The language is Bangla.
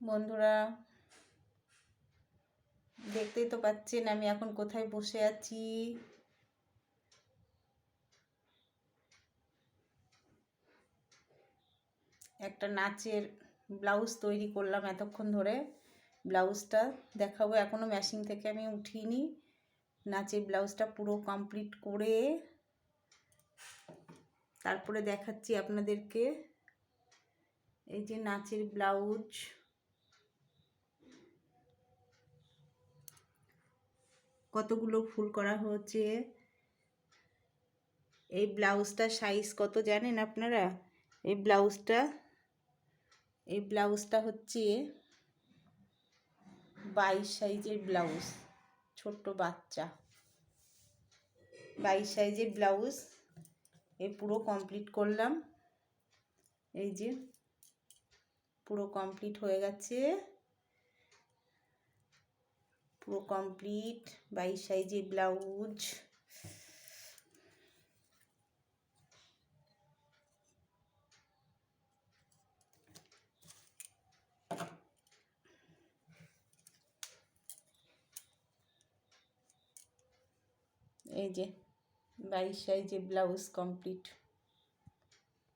বন্ধুরা, দেখতেই তো পাচ্ছেন আমি এখন কোথায় বসে আছি। একটা নাচের ব্লাউজ তৈরি করলাম এতক্ষণ ধরে। ব্লাউজটা দেখাবো, এখনো মেশিন থেকে আমি উঠিনি। নাচের ব্লাউজটা পুরো কমপ্লিট করে তারপরে দেখাচ্ছি আপনাদেরকে। এই যে নাচের ব্লাউজ, কতগুলো ফুল করা হয়েছে। এই ব্লাউজটার সাইজ কত জানেন আপনারা? এই ব্লাউজটা হচ্ছে 22 সাইজের ব্লাউজ। ছোট্ট বাচ্চা 22 সাইজের ব্লাউজ এই পুরো কমপ্লিট করলাম। এই যে পুরো কমপ্লিট হয়ে গেছে, পুরো কমপ্লিট 22 সাইজের ব্লাউজ। এই যে 22 সাইজের ব্লাউজ কমপ্লিট।